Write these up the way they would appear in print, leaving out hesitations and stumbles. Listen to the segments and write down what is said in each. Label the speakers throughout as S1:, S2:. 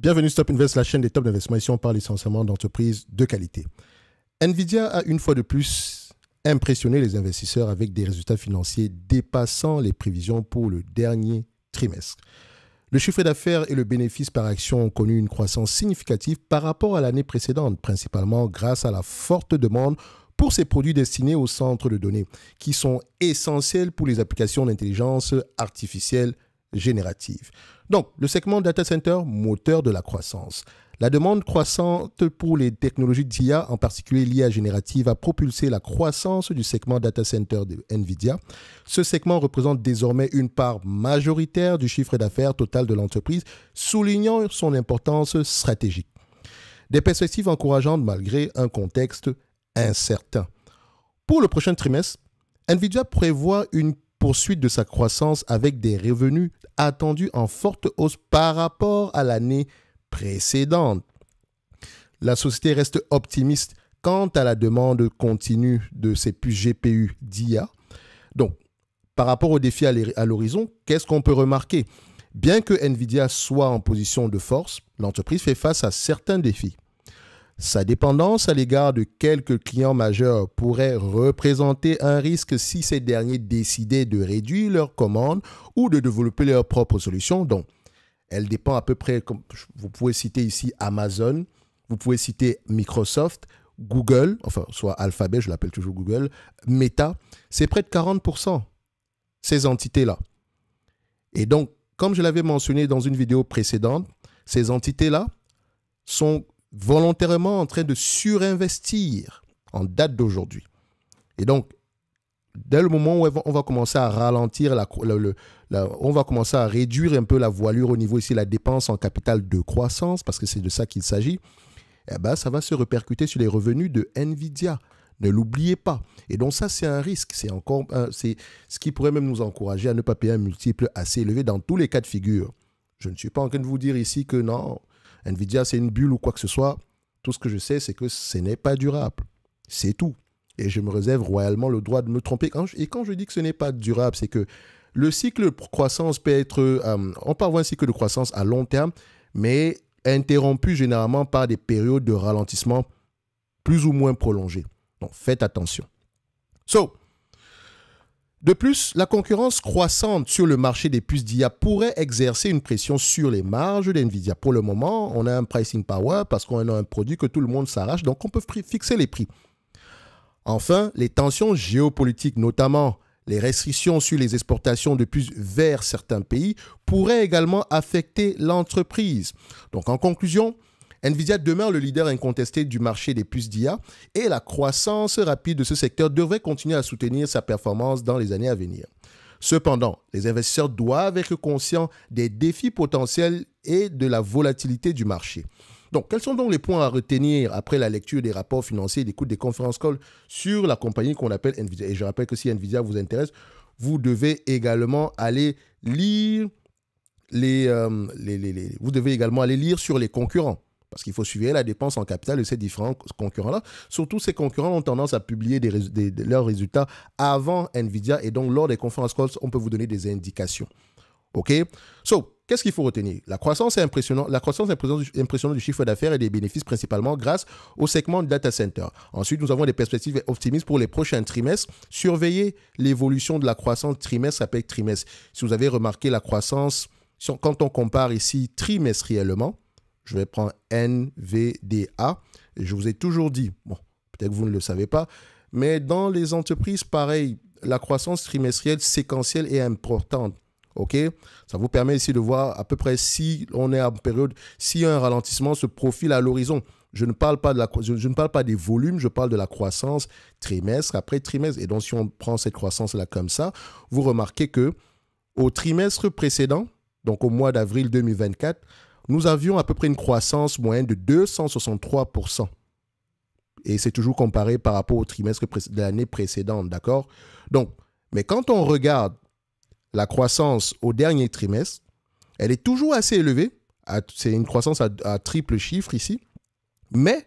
S1: Bienvenue Stop Invest, la chaîne des top d'investissement. Ici, on parle essentiellement d'entreprises de qualité. Nvidia a une fois de plus impressionné les investisseurs avec des résultats financiers dépassant les prévisions pour le dernier trimestre. Le chiffre d'affaires et le bénéfice par action ont connu une croissance significative par rapport à l'année précédente, principalement grâce à la forte demande pour ces produits destinés aux centres de données, qui sont essentiels pour les applications d'intelligence artificielle générative. Donc, le segment Data Center, moteur de la croissance. La demande croissante pour les technologies d'IA, en particulier l'IA générative, a propulsé la croissance du segment Data Center de Nvidia. Ce segment représente désormais une part majoritaire du chiffre d'affaires total de l'entreprise, soulignant son importance stratégique. Des perspectives encourageantes malgré un contexte incertain. Pour le prochain trimestre, Nvidia prévoit une poursuite de sa croissance avec des revenus attendus en forte hausse par rapport à l'année précédente. La société reste optimiste quant à la demande continue de ses puces GPU d'IA. Donc, par rapport aux défis à l'horizon, qu'est-ce qu'on peut remarquer? Bien que Nvidia soit en position de force, l'entreprise fait face à certains défis. Sa dépendance à l'égard de quelques clients majeurs pourrait représenter un risque si ces derniers décidaient de réduire leurs commandes ou de développer leurs propres solutions. Donc, elle dépend à peu près, comme vous pouvez citer ici Amazon, vous pouvez citer Microsoft, Google, enfin soit Alphabet, je l'appelle toujours Google, Meta, c'est près de 40%, ces entités-là. Et donc, comme je l'avais mentionné dans une vidéo précédente, ces entités-là sont volontairement en train de surinvestir en date d'aujourd'hui. Et donc, dès le moment où on va commencer à ralentir, on va commencer à réduire un peu la voilure au niveau ici, la dépense en capital de croissance, parce que c'est de ça qu'il s'agit, eh ben, ça va se répercuter sur les revenus de Nvidia. Ne l'oubliez pas. Et donc ça, c'est un risque. C'est ce qui pourrait même nous encourager à ne pas payer un multiple assez élevé dans tous les cas de figure. Je ne suis pas en train de vous dire ici que non, Nvidia, c'est une bulle ou quoi que ce soit. Tout ce que je sais, c'est que ce n'est pas durable. C'est tout. Et je me réserve royalement le droit de me tromper. Et quand je dis que ce n'est pas durable, c'est que le cycle de croissance peut être... on peut avoir un cycle de croissance à long terme, mais interrompu généralement par des périodes de ralentissement plus ou moins prolongées. Donc, faites attention. De plus, la concurrence croissante sur le marché des puces d'IA pourrait exercer une pression sur les marges d'NVIDIA. Pour le moment, on a un pricing power parce qu'on a un produit que tout le monde s'arrache, donc on peut fixer les prix. Enfin, les tensions géopolitiques, notamment les restrictions sur les exportations de puces vers certains pays, pourraient également affecter l'entreprise. Donc en conclusion, Nvidia demeure le leader incontesté du marché des puces d'IA et la croissance rapide de ce secteur devrait continuer à soutenir sa performance dans les années à venir. Cependant, les investisseurs doivent être conscients des défis potentiels et de la volatilité du marché. Donc, quels sont donc les points à retenir après la lecture des rapports financiers et l'écoute des conférences calls sur la compagnie qu'on appelle Nvidia? Et je rappelle que si Nvidia vous intéresse, vous devez également aller lire vous devez également aller lire sur les concurrents. Parce qu'il faut suivre la dépense en capital de ces différents concurrents-là. Surtout, ces concurrents ont tendance à publier leurs résultats avant Nvidia. Et donc, lors des conférences calls, on peut vous donner des indications. OK? Qu'est-ce qu'il faut retenir? La croissance est impressionnante. La croissance impressionnante du chiffre d'affaires et des bénéfices principalement grâce au segment data center. Ensuite, nous avons des perspectives optimistes pour les prochains trimestres. Surveillez l'évolution de la croissance trimestre après trimestre. Si vous avez remarqué la croissance, quand on compare ici trimestriellement, je vais prendre NVDA. Et je vous ai toujours dit, bon, peut-être que vous ne le savez pas, mais dans les entreprises, pareil, la croissance trimestrielle séquentielle est importante. OK? Ça vous permet ici de voir à peu près si on est en période, si un ralentissement se profile à l'horizon. Je ne parle pas des volumes, je parle de la croissance trimestre après trimestre. Et donc, si on prend cette croissance-là comme ça, vous remarquez que au trimestre précédent, donc au mois d'avril 2024, nous avions à peu près une croissance moyenne de 263%. Et c'est toujours comparé par rapport au trimestre de l'année précédente, d'accord? Donc, mais quand on regarde la croissance au dernier trimestre, elle est toujours assez élevée. C'est une croissance à triple chiffre ici. Mais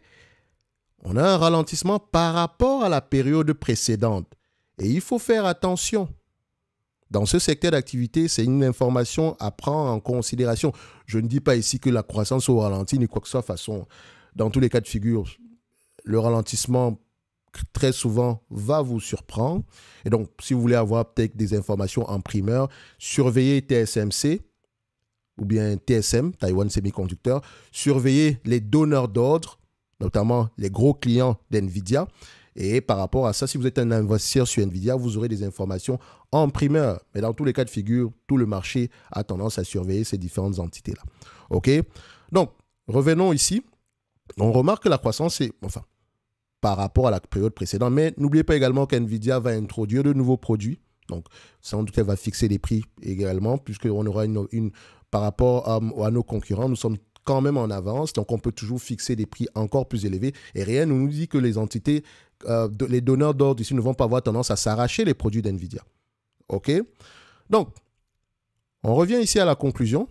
S1: on a un ralentissement par rapport à la période précédente. Et il faut faire attention. Dans ce secteur d'activité, c'est une information à prendre en considération. Je ne dis pas ici que la croissance au ralenti ni quoi que ce soit. De toute façon, dans tous les cas de figure, le ralentissement, très souvent, va vous surprendre. Et donc, si vous voulez avoir peut-être des informations en primeur, surveillez TSMC ou bien TSM, Taiwan Semiconductor, surveillez les donneurs d'ordre, notamment les gros clients d'NVIDIA. Et par rapport à ça, si vous êtes un investisseur sur NVIDIA, vous aurez des informations en primeur. Mais dans tous les cas de figure, tout le marché a tendance à surveiller ces différentes entités-là. OK? Donc, revenons ici. On remarque que la croissance est, par rapport à la période précédente. Mais n'oubliez pas également qu'NVIDIA va introduire de nouveaux produits. Donc, sans doute, elle va fixer les prix également, puisqu'on aura par rapport à nos concurrents, nous sommes quand même en avance. Donc, on peut toujours fixer des prix encore plus élevés. Et rien ne nous dit que les entités, les donneurs d'ordre ici ne vont pas avoir tendance à s'arracher les produits d'NVIDIA. OK? Donc, on revient ici à la conclusion.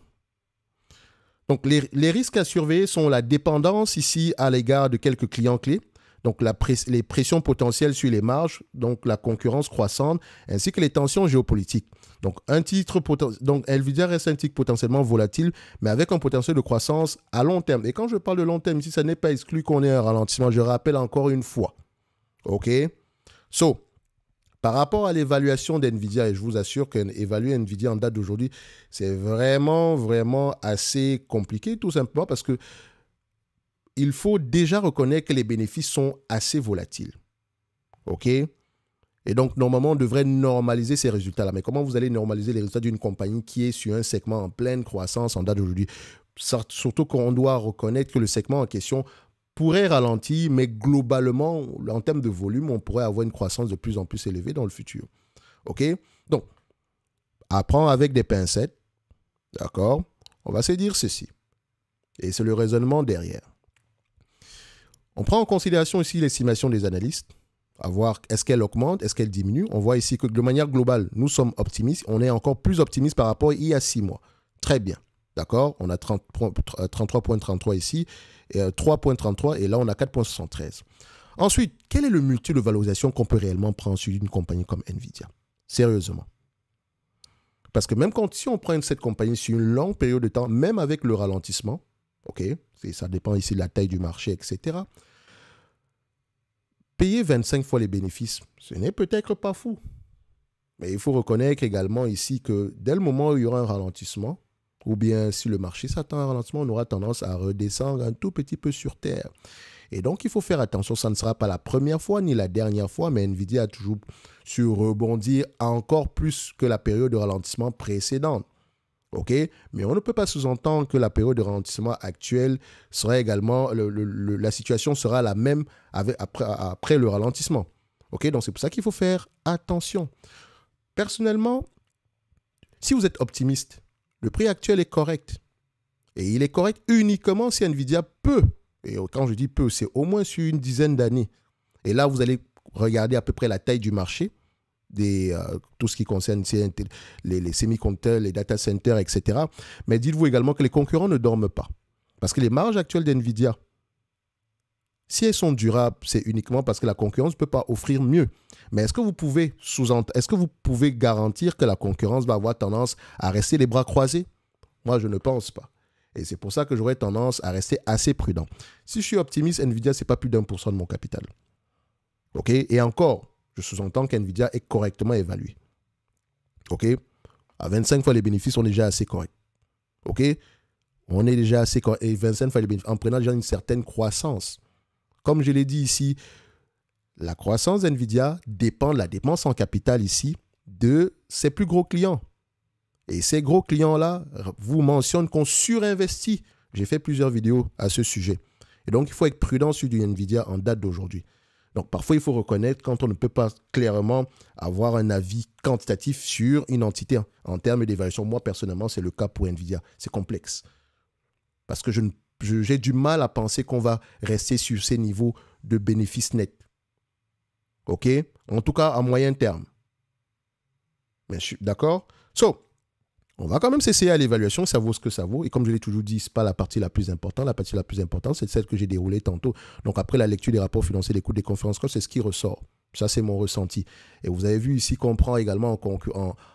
S1: Donc, les risques à surveiller sont la dépendance ici à l'égard de quelques clients clés. Donc, les pressions potentielles sur les marges, donc la concurrence croissante, ainsi que les tensions géopolitiques. Donc, NVIDIA reste un titre potentiellement volatile, mais avec un potentiel de croissance à long terme. Et quand je parle de long terme, ici, ça n'est pas exclu qu'on ait un ralentissement. Je rappelle encore une fois. OK? Par rapport à l'évaluation d'NVIDIA, et je vous assure qu'évaluer NVIDIA en date d'aujourd'hui, c'est vraiment, vraiment assez compliqué, tout simplement parce que il faut déjà reconnaître que les bénéfices sont assez volatiles. OK? Et donc, normalement, on devrait normaliser ces résultats-là. Mais comment vous allez normaliser les résultats d'une compagnie qui est sur un segment en pleine croissance en date d'aujourd'hui? Surtout qu'on doit reconnaître que le segment en question pourrait ralentir, mais globalement, en termes de volume, on pourrait avoir une croissance de plus en plus élevée dans le futur. OK? Donc, à prendre avec des pincettes. D'accord? On va se dire ceci. Et c'est le raisonnement derrière. On prend en considération ici l'estimation des analystes, à voir est-ce qu'elle augmente, est-ce qu'elle diminue. On voit ici que de manière globale, nous sommes optimistes. On est encore plus optimistes par rapport à il y a 6 mois. Très bien. D'accord? On a 33,33 ici, et 3,33 et là on a 4,73. Ensuite, quel est le multiple de valorisation qu'on peut réellement prendre sur une compagnie comme NVIDIA? Sérieusement. Parce que même si on prend cette compagnie sur une longue période de temps, même avec le ralentissement, OK, ça dépend ici de la taille du marché, etc. Payer 25 fois les bénéfices, ce n'est peut-être pas fou. Mais il faut reconnaître également ici que dès le moment où il y aura un ralentissement, ou bien si le marché s'attend à un ralentissement, on aura tendance à redescendre un tout petit peu sur terre. Et donc, il faut faire attention, ça ne sera pas la première fois ni la dernière fois, mais NVIDIA a toujours su rebondir encore plus que la période de ralentissement précédente. OK? Mais on ne peut pas sous-entendre que la période de ralentissement actuelle sera également, la situation sera la même après le ralentissement. OK? Donc, c'est pour ça qu'il faut faire attention. Personnellement, si vous êtes optimiste, le prix actuel est correct. Et il est correct uniquement si NVIDIA peut, et quand je dis peut, c'est au moins sur une dizaine d'années. Et là, vous allez regarder à peu près la taille du marché, tout ce qui concerne les semi-conducteurs, les data centers, etc. Mais dites-vous également que les concurrents ne dorment pas. Parce que les marges actuelles d'NVIDIA, si elles sont durables, c'est uniquement parce que la concurrence ne peut pas offrir mieux. Mais est-ce que vous pouvez garantir que la concurrence va avoir tendance à rester les bras croisés? Moi, je ne pense pas. Et c'est pour ça que j'aurais tendance à rester assez prudent. Si je suis optimiste, NVIDIA, ce n'est pas plus d'1% de mon capital. OK? Et encore, je sous-entends qu'NVIDIA est correctement évalué. OK? À 25 fois les bénéfices, on est déjà assez correct. OK? On est déjà assez correct. Et 25 fois les bénéfices, en prenant déjà une certaine croissance. Comme je l'ai dit ici, la croissance d'NVIDIA dépend de la dépense en capital ici de ses plus gros clients. Et ces gros clients-là vous mentionnent qu'on surinvestit. J'ai fait plusieurs vidéos à ce sujet. Et donc, il faut être prudent sur du NVIDIA en date d'aujourd'hui. Donc, parfois, il faut reconnaître quand on ne peut pas clairement avoir un avis quantitatif sur une entité en termes d'évaluation. Moi, personnellement, c'est le cas pour NVIDIA. C'est complexe. Parce que j'ai du mal à penser qu'on va rester sur ces niveaux de bénéfices nets. OK? En tout cas, à moyen terme. Mais je suis d'accord? On va quand même s'essayer à l'évaluation, ça vaut ce que ça vaut. Et comme je l'ai toujours dit, ce n'est pas la partie la plus importante. La partie la plus importante, c'est celle que j'ai déroulée tantôt. Donc, après la lecture des rapports financiers, l'écoute des conférences, c'est ce qui ressort. Ça, c'est mon ressenti. Et vous avez vu ici qu'on prend également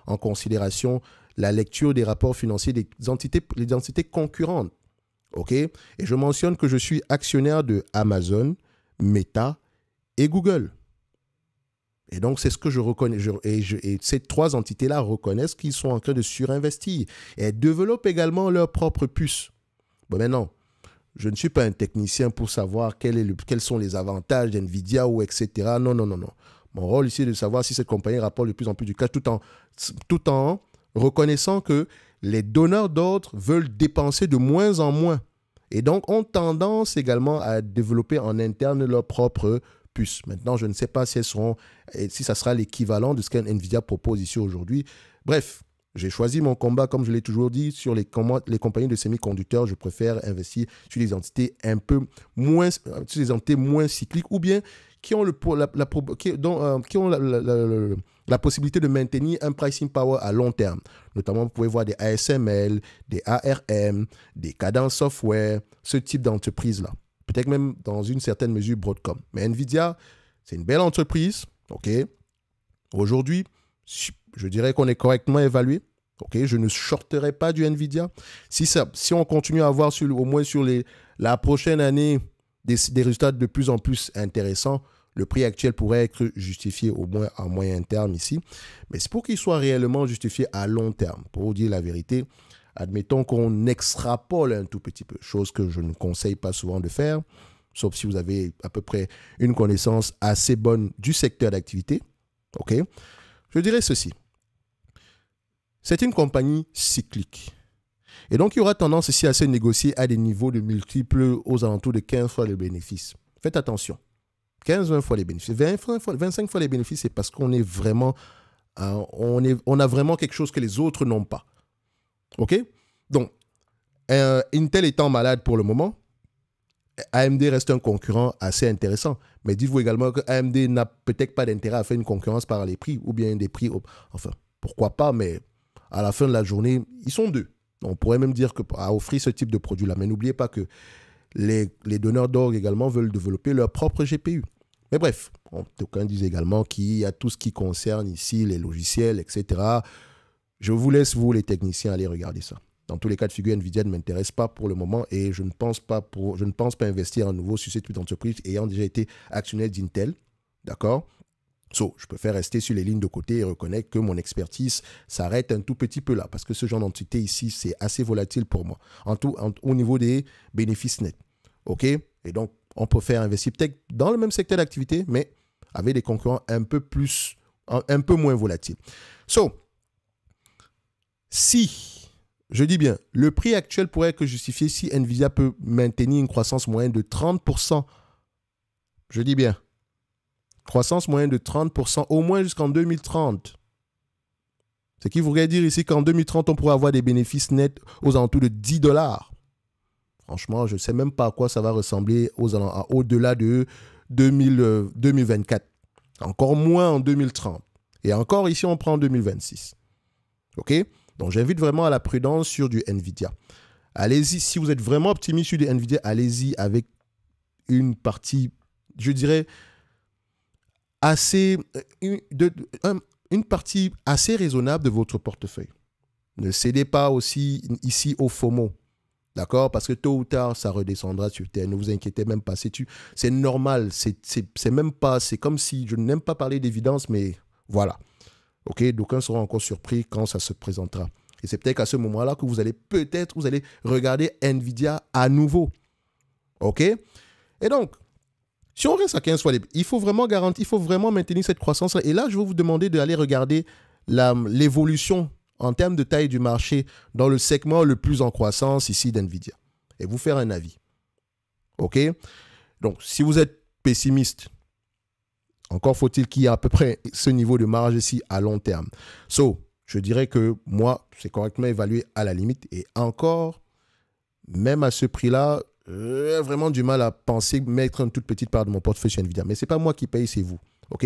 S1: en considération la lecture des rapports financiers des entités concurrentes. OK? Et je mentionne que je suis actionnaire de Amazon, Meta et Google. Et donc, c'est ce que je reconnais. Et ces trois entités-là reconnaissent qu'ils sont en train de surinvestir. Et elles développent également leurs propres puces. Bon, maintenant, je ne suis pas un technicien pour savoir quels sont les avantages d'NVIDIA ou etc. Non, non, non, non. Mon rôle ici est de savoir si cette compagnie rapporte de plus en plus du cash tout en reconnaissant que les donneurs d'ordre veulent dépenser de moins en moins. Et donc, ont tendance également à développer en interne leurs propres puces. Maintenant, je ne sais pas si ça sera l'équivalent de ce qu'NVIDIA propose ici aujourd'hui. Bref, j'ai choisi mon combat, comme je l'ai toujours dit, sur les compagnies de semi-conducteurs. Je préfère investir sur des entités moins cycliques ou bien qui ont la possibilité de maintenir un pricing power à long terme. Notamment, vous pouvez voir des ASML, des ARM, des Cadence Software, ce type d'entreprise-là. Peut-être même dans une certaine mesure Broadcom. Mais NVIDIA, c'est une belle entreprise. OK. Aujourd'hui, je dirais qu'on est correctement évalué. OK. Je ne shorterai pas du NVIDIA. Si on continue à avoir au moins sur la prochaine année des résultats de plus en plus intéressants, le prix actuel pourrait être justifié au moins à moyen terme ici. Mais c'est pour qu'il soit réellement justifié à long terme. Pour vous dire la vérité, admettons qu'on extrapole un tout petit peu, chose que je ne conseille pas souvent de faire, sauf si vous avez à peu près une connaissance assez bonne du secteur d'activité. OK? Je dirais ceci. C'est une compagnie cyclique. Et donc, il y aura tendance ici à se négocier à des niveaux de multiples aux alentours de 15 fois le bénéfice. Faites attention. 15-20 fois les bénéfices. 25 fois les bénéfices, c'est parce qu'on est vraiment, on a vraiment quelque chose que les autres n'ont pas. OK? Donc, Intel étant malade pour le moment, AMD reste un concurrent assez intéressant. Mais dites-vous également que AMD n'a peut-être pas d'intérêt à faire une concurrence par les prix ou bien des prix. Enfin, pourquoi pas, mais à la fin de la journée, ils sont deux. On pourrait même dire qu'à offrir ce type de produit-là. Mais n'oubliez pas que les donneurs d'ordre également veulent développer leur propre GPU. Mais bref, d'aucuns disent également qu'il y a tout ce qui concerne ici les logiciels, etc. Je vous laisse, vous les techniciens, aller regarder ça. Dans tous les cas de figure, NVIDIA ne m'intéresse pas pour le moment et je ne pense pas investir à nouveau sur cette petite entreprise ayant déjà été actionnaire d'Intel. D'accord? Je préfère rester sur les lignes de côté et reconnaître que mon expertise s'arrête un tout petit peu là parce que ce genre d'entité ici, c'est assez volatile pour moi. Au niveau des bénéfices nets. OK? Et donc, on préfère investir peut-être dans le même secteur d'activité, mais avec des concurrents un peu moins volatiles. Si, je dis bien, le prix actuel pourrait être justifié si NVIDIA peut maintenir une croissance moyenne de 30%. Je dis bien, croissance moyenne de 30% au moins jusqu'en 2030. Ce qui voudrait dire ici qu'en 2030, on pourrait avoir des bénéfices nets aux alentours de $10. Franchement, je ne sais même pas à quoi ça va ressembler au-delà de 2024. Encore moins en 2030. Et encore ici, on prend 2026. OK? Donc, j'invite vraiment à la prudence sur du NVIDIA. Allez-y, si vous êtes vraiment optimiste sur du NVIDIA, allez-y avec une partie, je dirais, une partie assez raisonnable de votre portefeuille. Ne cédez pas aussi ici au FOMO. D'accord? Parce que tôt ou tard, ça redescendra sur terre. Ne vous inquiétez même pas. C'est normal. C'est même pas... C'est comme si... Je n'aime pas parler d'évidence, mais voilà. OK? D'aucuns seront encore surpris quand ça se présentera. Et c'est peut-être à ce moment-là que vous allez regarder NVIDIA à nouveau. OK? Et donc, si on reste à 15 fois, il faut vraiment maintenir cette croissance. Et là, je vais vous demander d'aller regarder l'évolution en termes de taille du marché dans le segment le plus en croissance ici d'NVIDIA. Et vous faire un avis. OK? Donc, si vous êtes pessimiste, encore faut-il qu'il y ait à peu près ce niveau de marge ici à long terme. Je dirais que moi, c'est correctement évalué à la limite. Et encore, même à ce prix-là, j'ai vraiment du mal à penser mettre une toute petite part de mon portefeuille sur NVIDIA. Mais ce n'est pas moi qui paye, c'est vous. OK?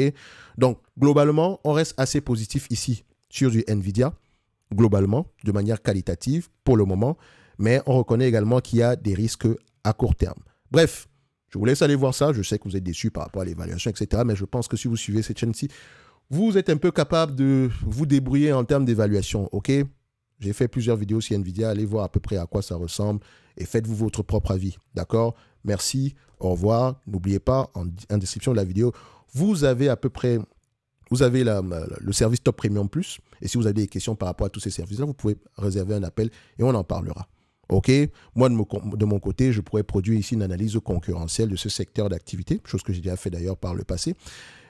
S1: Donc, globalement, on reste assez positif ici sur du NVIDIA. Globalement, de manière qualitative pour le moment, mais on reconnaît également qu'il y a des risques à court terme. Bref, Je vous laisse aller voir ça. Je sais que vous êtes déçus par rapport à l'évaluation, etc. Mais je pense que si vous suivez cette chaîne-ci, vous êtes un peu capable de vous débrouiller en termes d'évaluation. OK? J'ai fait plusieurs vidéos sur NVIDIA. Allez voir à peu près à quoi ça ressemble et faites-vous votre propre avis. D'accord? Merci. Au revoir. N'oubliez pas, en description de la vidéo, vous avez à peu près... Vous avez le service Top Premium Plus. Et si vous avez des questions par rapport à tous ces services-là, vous pouvez réserver un appel et on en parlera. OK? Moi, de mon côté, je pourrais produire ici une analyse concurrentielle de ce secteur d'activité, chose que j'ai déjà fait d'ailleurs par le passé.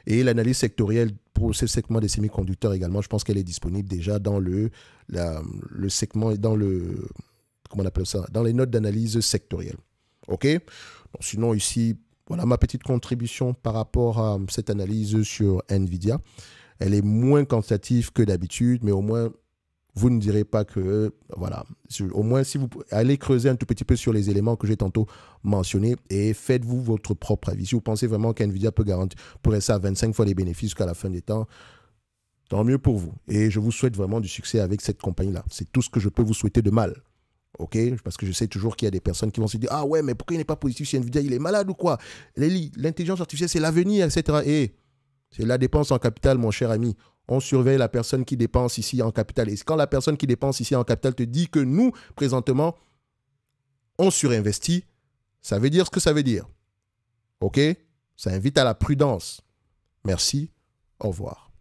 S1: Et l'analyse sectorielle pour ce segment des semi-conducteurs également, je pense qu'elle est disponible déjà dans le segment, dans le... Comment on appelle ça? Dans les notes d'analyse sectorielle. OK? Donc, sinon, ici... Voilà ma petite contribution par rapport à cette analyse sur NVIDIA. Elle est moins quantitative que d'habitude, mais au moins, vous ne direz pas que... Voilà. Au moins, si vous allez creuser un tout petit peu sur les éléments que j'ai tantôt mentionnés et faites-vous votre propre avis. Si vous pensez vraiment qu'NVIDIA peut rester à 25 fois les bénéfices jusqu'à la fin des temps, tant mieux pour vous. Et je vous souhaite vraiment du succès avec cette compagnie-là. C'est tout ce que je peux vous souhaiter de mal. OK? Parce que je sais toujours qu'il y a des personnes qui vont se dire « Ah ouais, mais pourquoi il n'est pas positif chez NVIDIA? Il est malade ou quoi? L'intelligence artificielle, c'est l'avenir, etc. » Et c'est la dépense en capital, mon cher ami. On surveille la personne qui dépense ici en capital. Et quand la personne qui dépense ici en capital te dit que nous, présentement, on surinvestit, ça veut dire ce que ça veut dire. OK? Ça invite à la prudence. Merci. Au revoir.